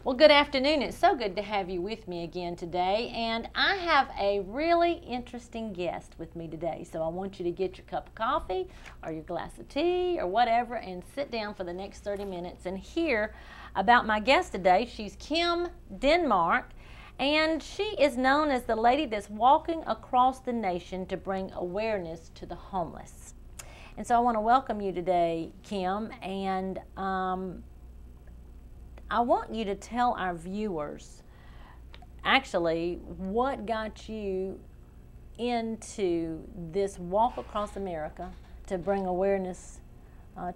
Well, good afternoon. It's so good to have you with me again today. And I have a really interesting guest with me today. So I want you to get your cup of coffee or your glass of tea or whatever and sit down for the next 30 minutes and hear about my guest today. She's Kim Denmark, and she is known as the lady that's walking across the nation to bring awareness to the homeless. And so I want to welcome you today, Kim, and I want you to tell our viewers actually what got you into this walk across America to bring awareness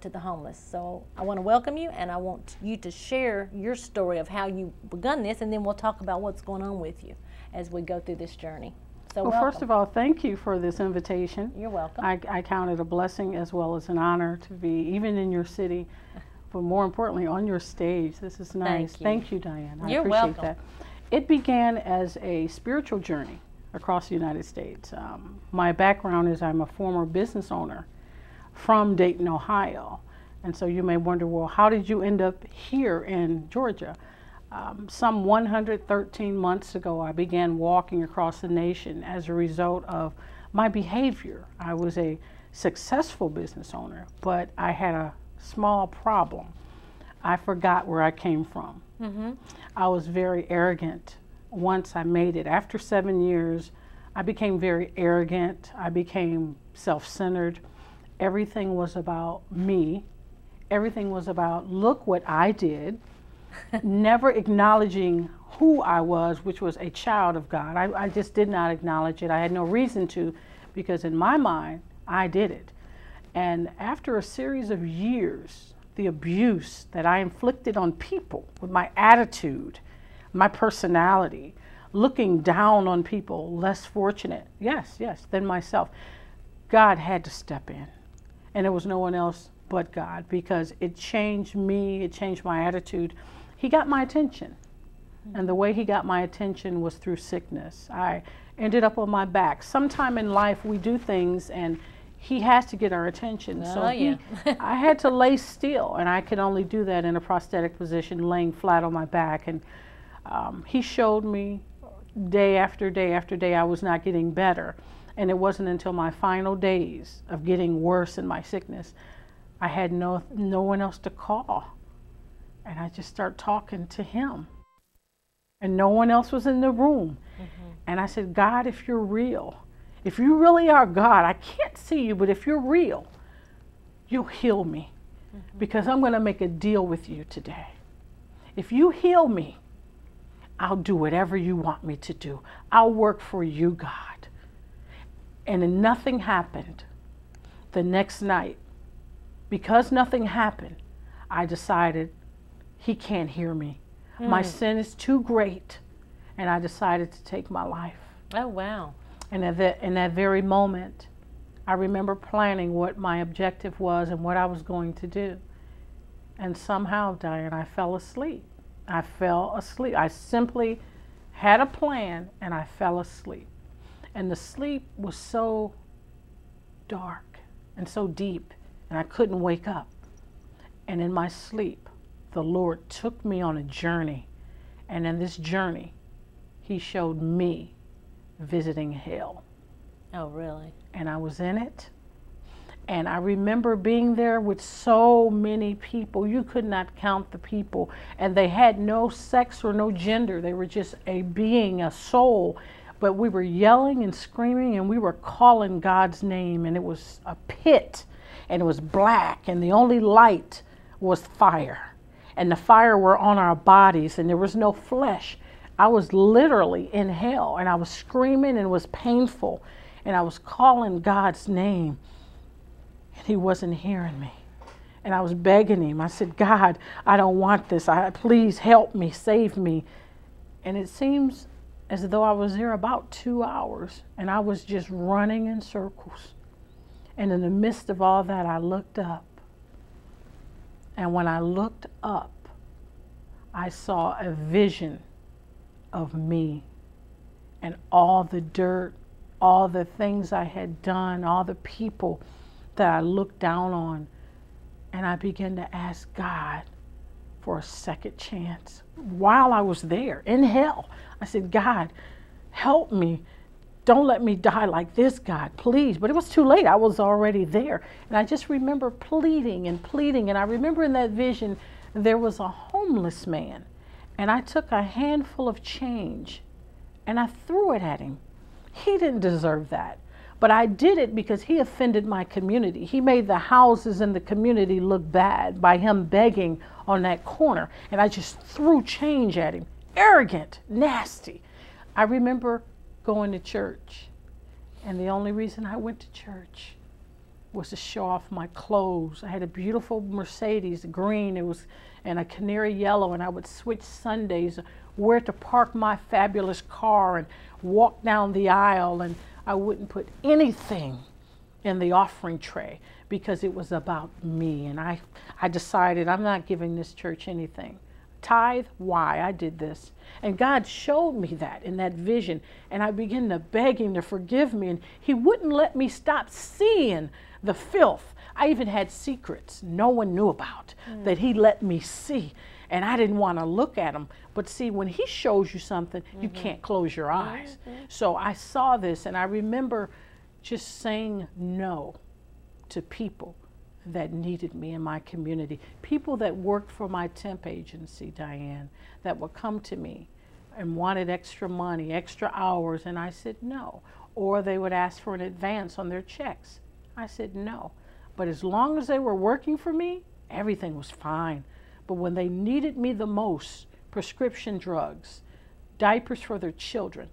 to the homeless. So I want to welcome you, and I want you to share your story of how you begun this, and then we'll talk about what's going on with you as we go through this journey. So well, welcome. First of all, thank you for this invitation. You're welcome. I count it a blessing as well as an honor to be even in your city, but more importantly on your stage. This is nice. Thank you, Diane. I You're appreciate welcome. that. It began as a spiritual journey across the United States. My background is I'm a former business owner from Dayton, Ohio. And so you may wonder, well, how did you end up here in Georgia? Some 113 months ago, I began walking across the nation as a result of my behavior. I was a successful business owner, but I had a small problem. I forgot where I came from. I was very arrogant once I made it. After 7 years, I became very arrogant. I became self-centered. Everything was about me. Everything was about, look what I did. Never acknowledging who I was, which was a child of God. I just did not acknowledge it. I had no reason to, because in my mind, I did it. And after a series of years, the abuse that I inflicted on people with my attitude, my personality, looking down on people less fortunate, yes, than myself, God had to step in. And there was no one else but God, because it changed me, it changed my attitude. He got my attention. And the way he got my attention was through sickness. I ended up on my back. Sometime in life we do things and he has to get our attention. I had to lay still, and I could only do that in a prosthetic position, laying flat on my back. And he showed me day after day after day I was not getting better. And it wasn't until my final days of getting worse in my sickness, I had no one else to call. And I just started talking to him. And no one else was in the room. And I said, God, if you're real, if you really are God, I can't see you, but if you're real, you'll heal me. Because I'm going to make a deal with you today. If you heal me, I'll do whatever you want me to do. I'll work for you, God. And then nothing happened. The next night, because nothing happened, I decided he can't hear me. My sin is too great. And I decided to take my life. Oh, wow. And in that very moment, I remember planning what my objective was and what I was going to do. And somehow, Diane, I fell asleep. I fell asleep. I simply had a plan and I fell asleep. And the sleep was so dark and so deep, and I couldn't wake up. And in my sleep, the Lord took me on a journey. And in this journey, he showed me visiting hell. Oh, really? And I was in it. And I remember being there with so many people. You could not count the people. And they had no sex or no gender. They were just a being, a soul. But we were yelling and screaming, and we were calling God's name. And it was a pit, and it was black, and the only light was fire. And the fire were on our bodies, and there was no flesh. I was literally in hell, and I was screaming, and it was painful. And I was calling God's name, and he wasn't hearing me. And I was begging him. I said, God, I don't want this. Please help me, save me. And it seems as though I was there about 2 hours, and I was just running in circles. And in the midst of all that, I looked up. And when I looked up, I saw a vision of me and all the dirt, all the things I had done, all the people that I looked down on. And I began to ask God for a second chance while I was there in hell. I said, God, help me. Don't let me die like this, God, please. But it was too late. I was already there. And I just remember pleading and pleading. And I remember in that vision, there was a homeless man. And I took a handful of change and I threw it at him. He didn't deserve that. But I did it because he offended my community. He made the houses in the community look bad by him begging on that corner. And I just threw change at him. Arrogant, nasty. I remember going to church. And the only reason I went to church was to show off my clothes. I had a beautiful Mercedes, green, it was, and a canary yellow, and I would switch Sundays where to park my fabulous car and walk down the aisle, and I wouldn't put anything in the offering tray because it was about me. And I decided I'm not giving this church anything. Tithe, why? I did this. And God showed me that in that vision. And I began to beg him to forgive me. And he wouldn't let me stop seeing the filth. I even had secrets no one knew about that he let me see. And I didn't want to look at them. But see, when he shows you something, you can't close your eyes. So I saw this, and I remember just saying no to people that needed me in my community. People that worked for my temp agency, Diane, that would come to me and wanted extra money, extra hours, and I said no. Or they would ask for an advance on their checks. I said no. But as long as they were working for me, everything was fine. But when they needed me the most, prescription drugs, diapers for their children,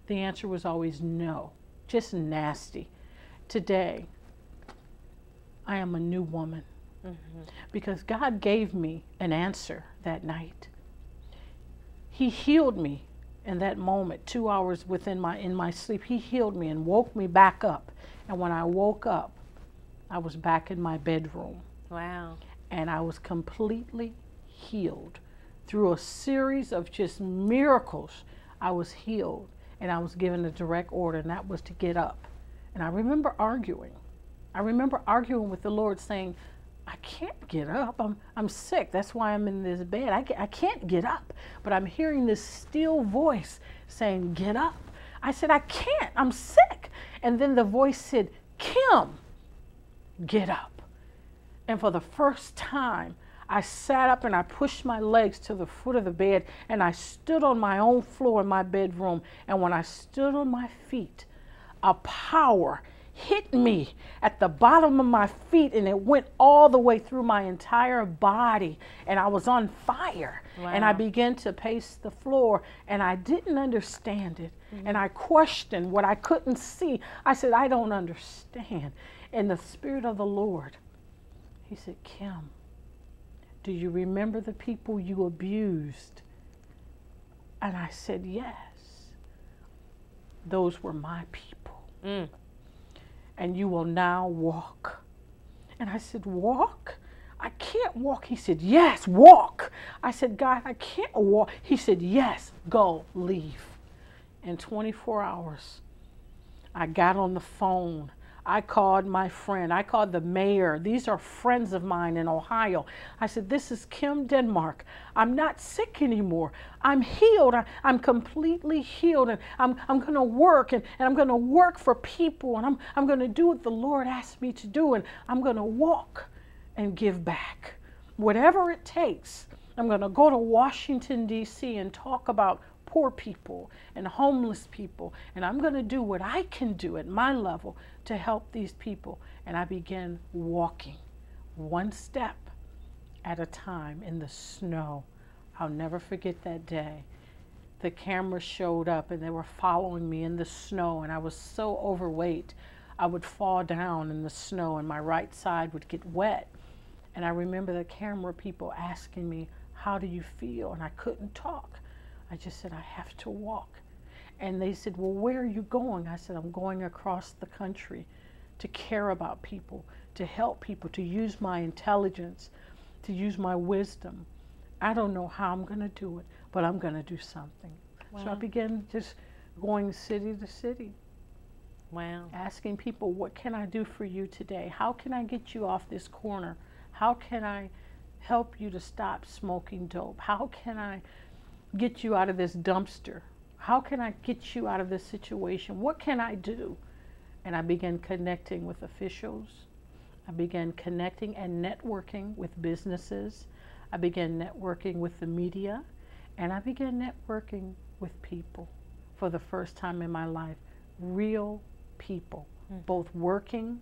the answer was always no. Just nasty. Today, I am a new woman because God gave me an answer that night. He healed me in that moment, 2 hours in my sleep. He healed me and woke me back up. And when I woke up, I was back in my bedroom. Wow. And I was completely healed. Through a series of just miracles, I was healed. And I was given a direct order, and that was to get up. And I remember arguing. I remember arguing with the Lord saying, I can't get up. I'm sick. That's why I'm in this bed. I can't get up. But I'm hearing this still voice saying, get up. I said, I can't. I'm sick. And then the voice said, Kim, get up. And for the first time, I sat up and I pushed my legs to the foot of the bed, and I stood on my own floor in my bedroom. And when I stood on my feet, a power hit me at the bottom of my feet, and it went all the way through my entire body, and I was on fire. Wow. And I began to pace the floor, and I didn't understand it. And I questioned what I couldn't see. I said, I don't understand. And the Spirit of the Lord, he said, Kim, do you remember the people you abused? And I said, yes. Those were my people. And you will now walk. And I said, walk? I can't walk. He said, yes, walk. I said, God, I can't walk. He said, yes, go, leave. In 24 hours, I got on the phone. I called my friend. I called the mayor. These are friends of mine in Ohio. I said, this is Kim Denmark. I'm not sick anymore. I'm healed. I'm completely healed. And I'm going to work. And I'm going to work for people. And I'm going to do what the Lord asked me to do. And I'm going to walk and give back. Whatever it takes. I'm going to go to Washington, D.C. and talk about poor people and homeless people. And I'm going to do what I can do at my level to help these people. And I began walking one step at a time in the snow. I'll never forget that day. The camera showed up and they were following me in the snow, and I was so overweight I would fall down in the snow and my right side would get wet. And I remember the camera people asking me, how do you feel? And I couldn't talk. I just said, I have to walk. And they said, well, where are you going? I said, I'm going across the country to care about people, to help people, to use my intelligence, to use my wisdom. I don't know how I'm going to do it, but I'm going to do something. Wow. So I began just going city to city. Wow. Asking people, what can I do for you today? How can I get you off this corner? How can I help you to stop smoking dope? How can I get you out of this dumpster? How can I get you out of this situation? What can I do? And I began connecting with officials. I began connecting and networking with businesses. I began networking with the media. And I began networking with people for the first time in my life. Real people, both working,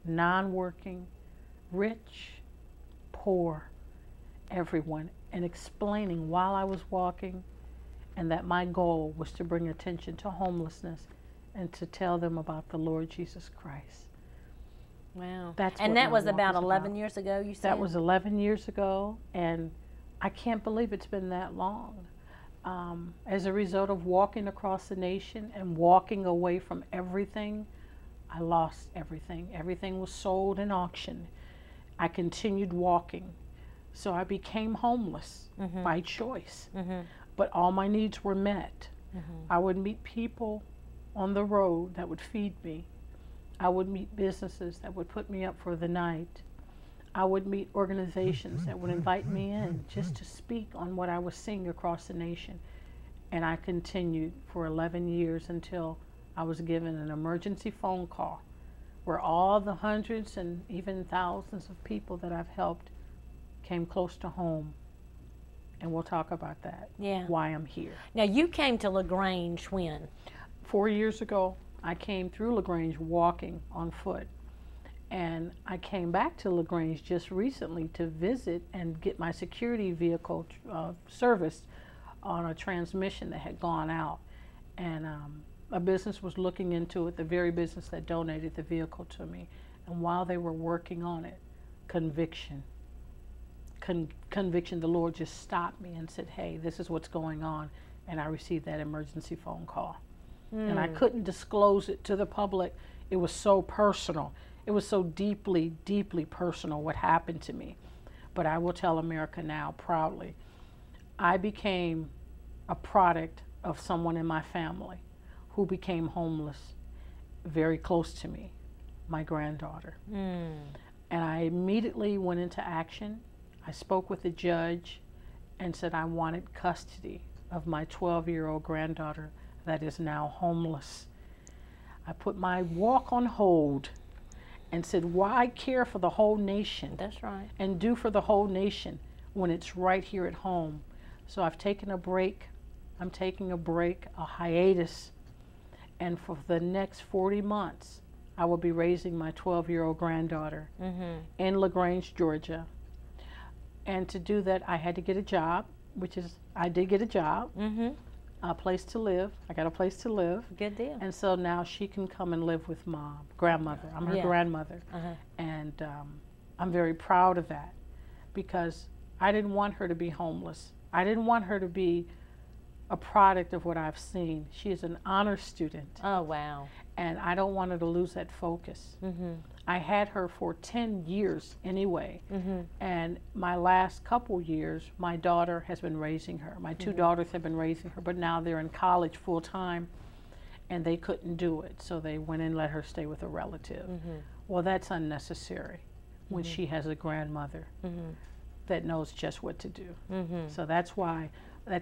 non-working, rich, poor, everyone. And explaining while I was walking, and that my goal was to bring attention to homelessness and to tell them about the Lord Jesus Christ. Wow. And that was about 11 years ago, you said? That was 11 years ago, and I can't believe it's been that long. As a result of walking across the nation and walking away from everything, I lost everything. Everything was sold and auctioned. I continued walking. So I became homeless by choice. But all my needs were met. I would meet people on the road that would feed me. I would meet businesses that would put me up for the night. I would meet organizations that would invite me in just to speak on what I was seeing across the nation. And I continued for 11 years until I was given an emergency phone call where all the hundreds and even thousands of people that I've helped came close to home. And we'll talk about that, why I'm here. Now, you came to LaGrange when? 4 years ago, I came through LaGrange walking on foot. And I came back to LaGrange just recently to visit and get my security vehicle serviced on a transmission that had gone out. And a business was looking into it, the very business that donated the vehicle to me. And while they were working on it, conviction, the Lord just stopped me and said, hey, this is what's going on. And I received that emergency phone call. And I couldn't disclose it to the public. It was so personal. It was so deeply, deeply personal what happened to me. But I will tell America now proudly, I became a product of someone in my family who became homeless very close to me, my granddaughter. And I immediately went into action. I spoke with the judge and said I wanted custody of my 12-year-old granddaughter that is now homeless. I put my walk on hold and said, why care for the whole nation? That's right. And do for the whole nation when it's right here at home. So I've taken a break. I'm taking a break, a hiatus. And for the next 40 months, I will be raising my 12-year-old granddaughter in LaGrange, Georgia. And to do that, I had to get a job, I did get a job. A place to live. I got a place to live. Good deal. And so now she can come and live with grandmother. I'm her grandmother. And I'm very proud of that because I didn't want her to be homeless. I didn't want her to be a product of what I've seen. She is an honor student. Oh, wow. And I don't want her to lose that focus. I had her for 10 years anyway. And my last couple years, my daughter has been raising her. My two daughters have been raising her, but now they're in college full time and they couldn't do it. So they went and let her stay with a relative. Well, that's unnecessary when she has a grandmother that knows just what to do. So that's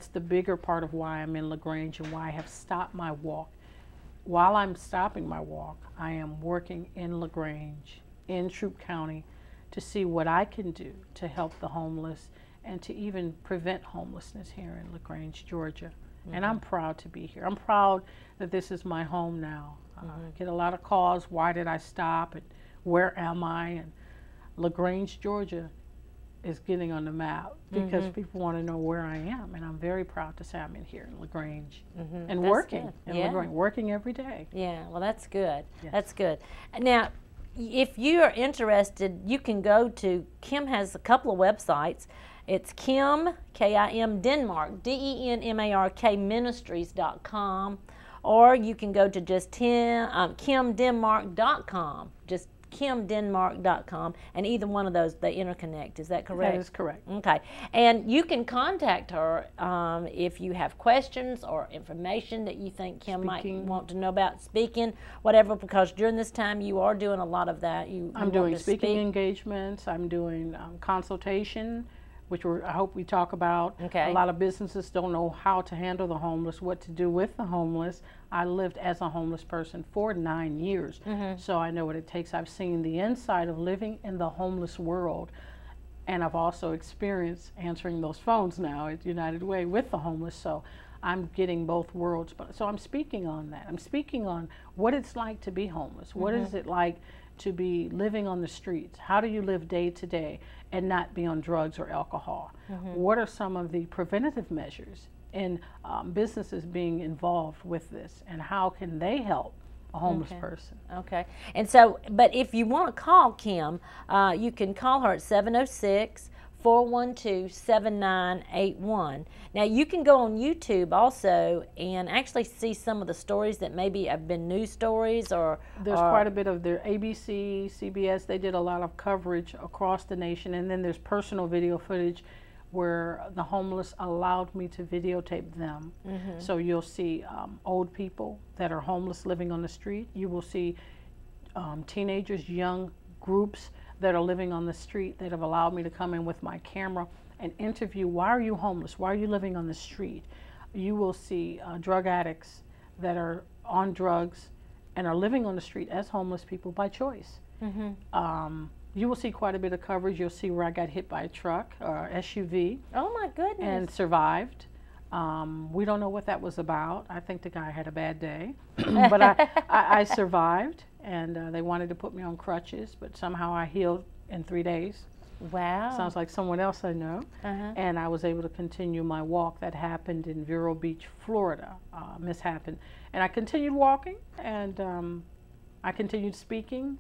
the bigger part of why I'm in LaGrange and why I have stopped my walk. While I'm stopping my walk, I am working in LaGrange, in Troup County, to see what I can do to help the homeless and to even prevent homelessness here in LaGrange, Georgia. And I'm proud to be here. I'm proud that this is my home now. I get a lot of calls, why did I stop, and where am I? And LaGrange, Georgia is getting on the map because people want to know where I am, and I'm very proud to say I'm in here in LaGrange and That's working good. in LaGrange, working every day. Yeah, well, that's good. Yes. That's good. Now, if you are interested, you can go to, Kim has a couple of websites. It's Kim, K-I-M, Denmark, D-E-N-M-A-R-K, ministries.com, or you can go to just kimdenmark.com, just kimdenmark.com, and either one of those, they interconnect. Is that correct? That is correct. Okay. And you can contact her if you have questions or information that you think Kim might want to know about speaking, whatever, because during this time you are doing a lot of that. I'm doing speaking engagements. I'm doing consultation, which I hope we talk about. Okay. A lot of businesses don't know how to handle the homeless, what to do with the homeless. I lived as a homeless person for 9 years, so I know what it takes. I've seen the inside of living in the homeless world, and I've also experienced answering those phones now at United Way with the homeless, so I'm getting both worlds. So I'm speaking on that. I'm speaking on what it's like to be homeless. What is it like to be living on the streets? How do you live day to day and not be on drugs or alcohol? What are some of the preventative measures in businesses being involved with this, and how can they help a homeless person? Okay. And so, but if you want to call Kim, you can call her at 706-412-7981. Now, you can go on YouTube also and actually see some of the stories that maybe have been news stories, or there's quite a bit of their ABC, CBS. They did a lot of coverage across the nation, and then there's personal video footage where the homeless allowed me to videotape them. So you'll see old people that are homeless living on the street. You will see teenagers, young groups that are living on the street that have allowed me to come in with my camera and interview, why are you homeless? Why are you living on the street? You will see drug addicts that are on drugs and are living on the street as homeless people by choice. You will see quite a bit of coverage. You'll see where I got hit by a truck or SUV. Oh my goodness. And survived. We don't know what that was about. I think the guy had a bad day. But I survived, and they wanted to put me on crutches, but somehow I healed in 3 days. Wow. Sounds like someone else I know. And I was able to continue my walk. That happened in Vero Beach, Florida, mishappened. And I continued walking, and I continued speaking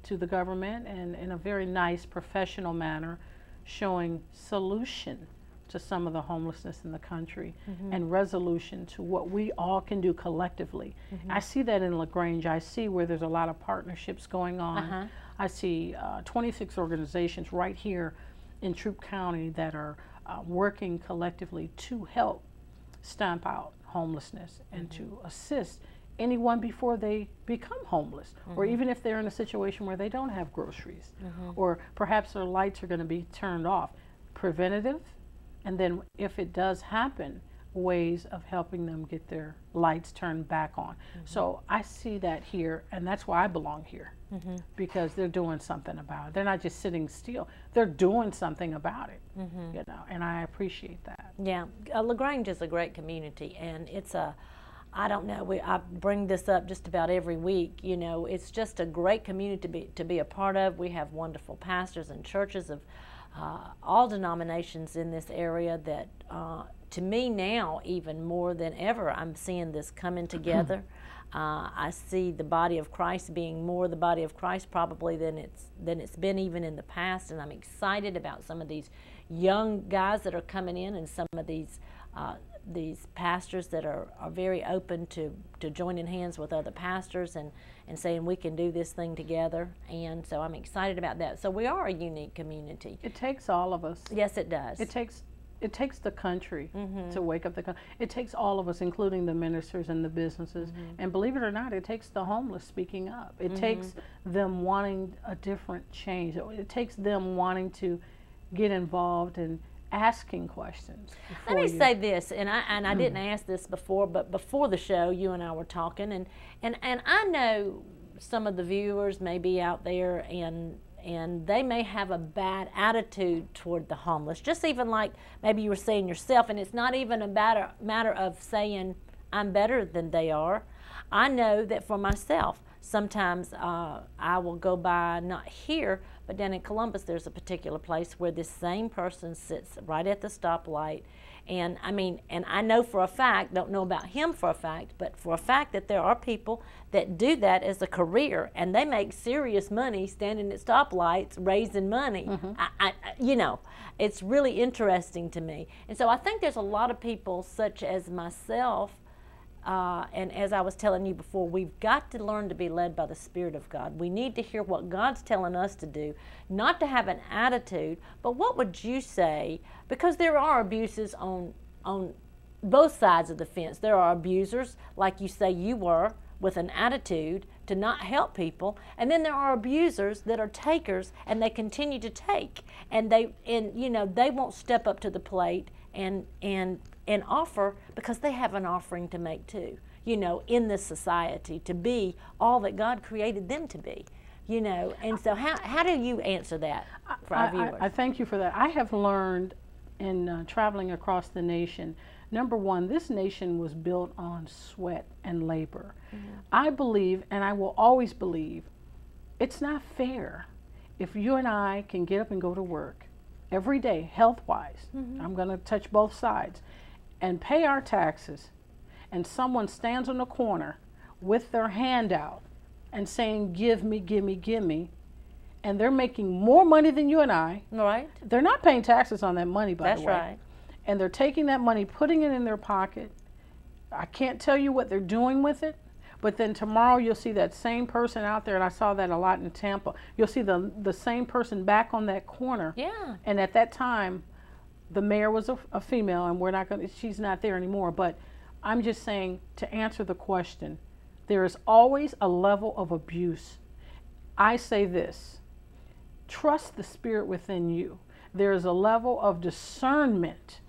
to the government, and in a very nice professional manner, showing solution to some of the homelessness in the country and resolution to what we all can do collectively. I see that in LaGrange. I see where there's a lot of partnerships going on. I see 26 organizations right here in Troup County that are working collectively to help stamp out homelessness and to assist anyone before they become homeless, or even if they're in a situation where they don't have groceries, or perhaps their lights are going to be turned off. Preventative, and then if it does happen, ways of helping them get their lights turned back on. So I see that here, and that's why I belong here, because they're doing something about it. They're not just sitting still, they're doing something about it, you know, and I appreciate that. Yeah, LaGrange is a great community, and it's a, I don't know, I bring this up just about every week, you know, it's just a great community to be a part of. We have wonderful pastors and churches of all denominations in this area that, to me now, even more than ever, I'm seeing this coming together. I see the body of Christ being more the body of Christ probably than it's been even in the past, and I'm excited about some of these young guys that are coming in, and some of these pastors that are very open to joining hands with other pastors and saying we can do this thing together. And so I'm excited about that. So we are a unique community. It takes all of us. Yes, it does. It takes the country to wake up the country. It takes all of us, including the ministers and the businesses. And believe it or not, it takes the homeless speaking up. It takes them wanting a different change. It takes them wanting to get involved and asking questions. Let me say this, and I didn't ask this before, but before the show, you and I were talking, and I know some of the viewers may be out there, and they may have a bad attitude toward the homeless, just even like maybe you were saying yourself, and it's not even a matter of saying I'm better than they are. I know that for myself, sometimes I will go by, not here, but down in Columbus, there's a particular place where this same person sits right at the stoplight. And I mean, and I know for a fact, don't know about him for a fact, but for a fact that there are people that do that as a career, and they make serious money standing at stoplights raising money. You know, it's really interesting to me. And so I think there's a lot of people such as myself And as I was telling you before, we've got to learn to be led by the Spirit of God. We need to hear what God's telling us to do, not to have an attitude. But what would you say? Because there are abuses on both sides of the fence. There are abusers, like you say you were, with an attitude to not help people, and then there are abusers that are takers, and they continue to take, and they won't step up to the plate and offer, because they have an offering to make too, in this society, to be all that God created them to be, and so how do you answer that for our viewers? I thank you for that. I have learned in traveling across the nation, number one, this nation was built on sweat and labor. Mm-hmm. I believe, and I will always believe, it's not fair if you and I can get up and go to work every day, health-wise, mm-hmm. I'm going to touch both sides, and pay our taxes, and someone stands on the corner with their hand out and saying, give me, give me, give me, and they're making more money than you and I. Right. They're not paying taxes on that money, by the way. That's right. And they're taking that money, putting it in their pocket. I can't tell you what they're doing with it, but then tomorrow you'll see that same person out there, and I saw that a lot in Tampa. You'll see the same person back on that corner. Yeah. And at that time, the mayor was a female, and she's not there anymore. But I'm just saying, to answer the question, there is always a level of abuse. I say this, trust the spirit within you. There is a level of discernment.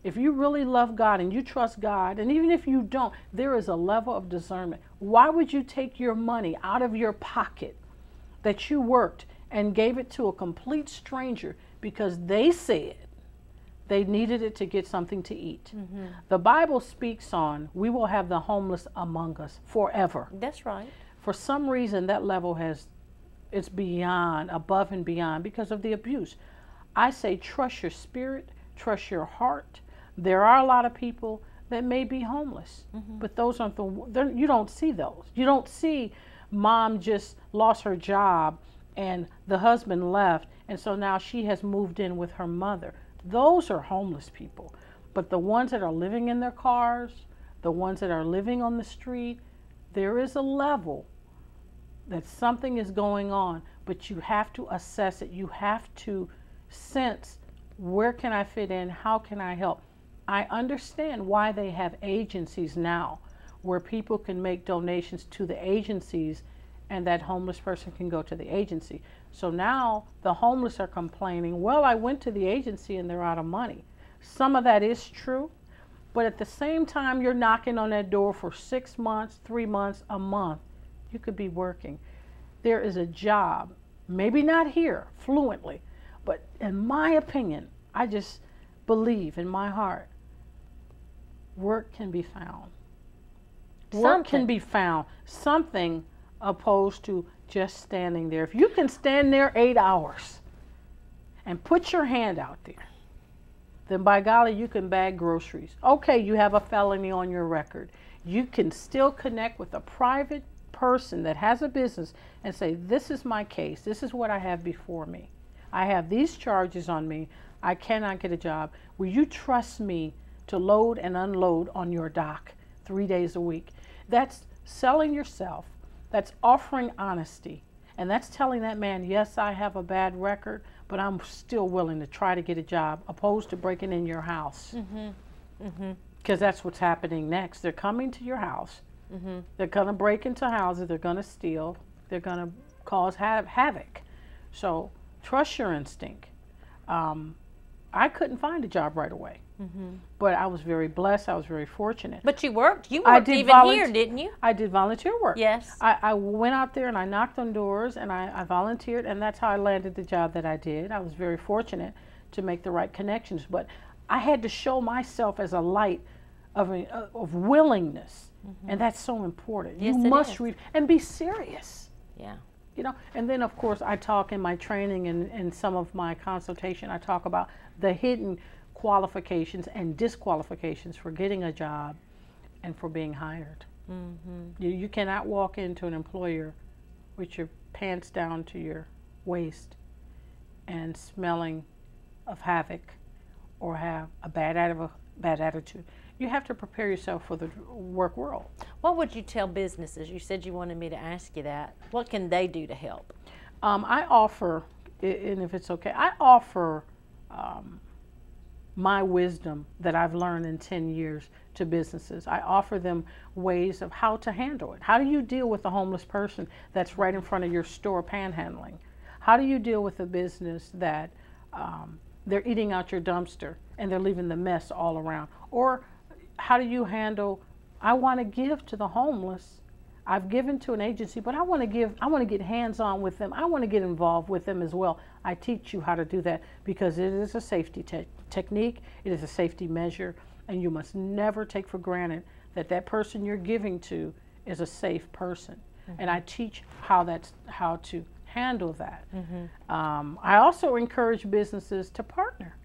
If you really love God and you trust God, and even if you don't, there is a level of discernment. Why would you take your money out of your pocket that you worked and gave it to a complete stranger because they said they needed it to get something to eat? Mm-hmm. The Bible speaks on, we will have the homeless among us forever. That's right. For some reason, that level it's beyond, above and beyond, because of the abuse. I say trust your spirit, trust your heart. There are a lot of people that may be homeless, mm-hmm. but those aren't you don't see those. You don't see mom just lost her job and the husband left, and so now she has moved in with her mother. Those are homeless people. But the ones that are living in their cars, the ones that are living on the street, there is a level that something is going on, but you have to assess it. You have to sense, where can I fit in? How can I help? I understand why they have agencies now where people can make donations to the agencies, and that homeless person can go to the agency. So now the homeless are complaining, well, I went to the agency and they're out of money. Some of that is true, but at the same time, you're knocking on that door for 6 months, 3 months, a month. You could be working. There is a job, maybe not here fluently, but in my opinion, I just believe in my heart, work can be found. Work can be found. Something opposed to just standing there. If you can stand there 8 hours and put your hand out there, then by golly, you can bag groceries. Okay, you have a felony on your record. You can still connect with a private person that has a business and say, this is my case. This is what I have before me. I have these charges on me. I cannot get a job. Will you trust me to load and unload on your dock 3 days a week? That's selling yourself. That's offering honesty. And that's telling that man, yes, I have a bad record, but I'm still willing to try to get a job, opposed to breaking in your house. Mm-hmm. Mm-hmm. Because that's what's happening next. They're coming to your house. Mm-hmm. They're going to break into houses. They're going to steal. They're going to cause havoc. So trust your instinct. I couldn't find a job right away. Mm-hmm. But I was very blessed. I was very fortunate. But you worked. You worked even here, didn't you? I did volunteer work. Yes. I went out there and I knocked on doors and I volunteered, and that's how I landed the job that I did. I was very fortunate to make the right connections. But I had to show myself as a light of willingness. Mm-hmm. And that's so important. Yes, you must read and be serious. Yeah. You know, and then of course I talk in my training and in some of my consultation, I talk about the hidden qualifications and disqualifications for getting a job and for being hired. Mm-hmm. You cannot walk into an employer with your pants down to your waist and smelling of havoc or have a bad attitude. you have to prepare yourself for the work world. What would you tell businesses? You said you wanted me to ask you that. What can they do to help? I offer, and if it's okay, I offer my wisdom that I've learned in 10 years to businesses. I offer them ways of how to handle it. How do you deal with a homeless person that's right in front of your store panhandling? How do you deal with a business that they're eating out your dumpster and they're leaving the mess all around? Or how do you handle, I want to give to the homeless. I've given to an agency, but I want to get hands-on with them. I want to get involved with them as well. I teach you how to do that because it is a safety technique. It is a safety measure, and you must never take for granted that that person you're giving to is a safe person. Mm-hmm. And I teach how to handle that. Mm-hmm. I also encourage businesses to partner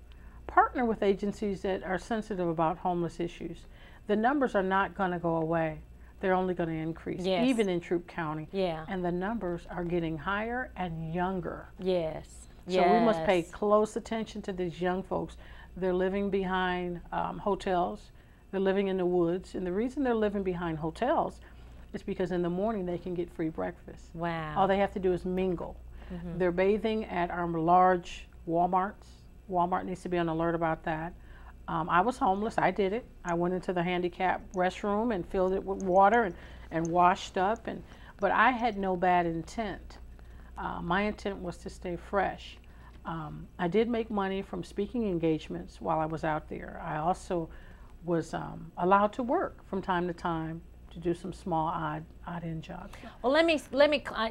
with agencies that are sensitive about homeless issues. The numbers are not going to go away. They're only going to increase, yes. even in Troup County. Yeah. And the numbers are getting higher and younger. Yes. So we must pay close attention to these young folks. They're living behind hotels. They're living in the woods. And the reason they're living behind hotels is because in the morning they can get free breakfast. Wow. All they have to do is mingle. Mm-hmm. They're bathing at our large Walmarts. Walmart needs to be on alert about that. I was homeless. I did it. I went into the handicapped restroom and filled it with water and washed up. But I had no bad intent. My intent was to stay fresh. I did make money from speaking engagements while I was out there. I also was allowed to work from time to time to do some small odd end jobs. Well, let me.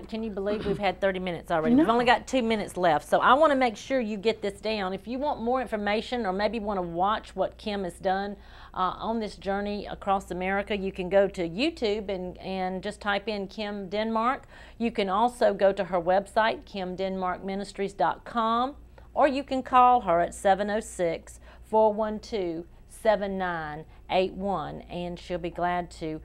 Can you believe we've had 30 minutes already? No. We've only got 2 minutes left, so I want to make sure you get this down. If you want more information, or maybe want to watch what Kim has done on this journey across America, you can go to YouTube and just type in Kim Denmark. You can also go to her website, kimdenmarkministries.com, or you can call her at 706-412-7981, and she'll be glad to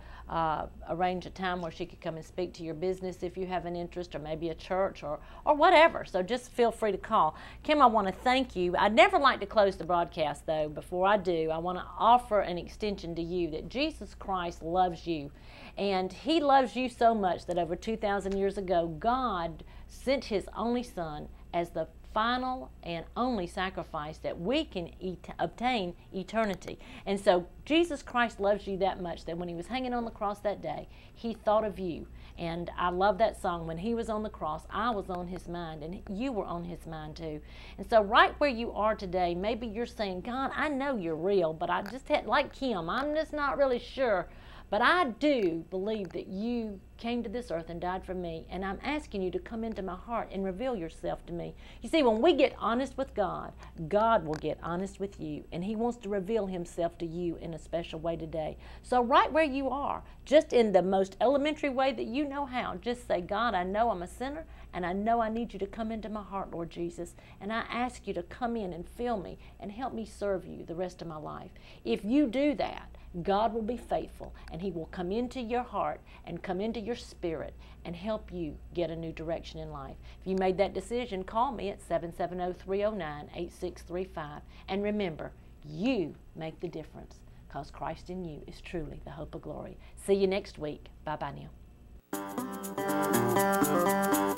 arrange a time where she could come and speak to your business if you have an interest, or maybe a church or whatever. So just feel free to call. Kim, I want to thank you. I'd never like to close the broadcast, though. Before I do, I want to offer an extension to you that Jesus Christ loves you. And he loves you so much that over 2,000 years ago, God sent his only son as the final and only sacrifice that we can obtain eternity. And so Jesus Christ loves you that much that when he was hanging on the cross that day, he thought of you. And I love that song. When he was on the cross, I was on his mind, and you were on his mind too. And so right where you are today, maybe you're saying, God, I know you're real, but I just had, like Kim, I'm just not really sure. But I do believe that you came to this earth and died for me, and I'm asking you to come into my heart and reveal yourself to me. You see, when we get honest with God, God will get honest with you, and he wants to reveal himself to you in a special way today. So right where you are, just in the most elementary way that you know how, just say, God, I know I'm a sinner, and I know I need you to come into my heart, Lord Jesus, and I ask you to come in and fill me and help me serve you the rest of my life. If you do that, God will be faithful, and he will come into your heart and come into your spirit and help you get a new direction in life. If you made that decision, call me at 770-309-8635. And remember, you make the difference, because Christ in you is truly the hope of glory. See you next week. Bye-bye now.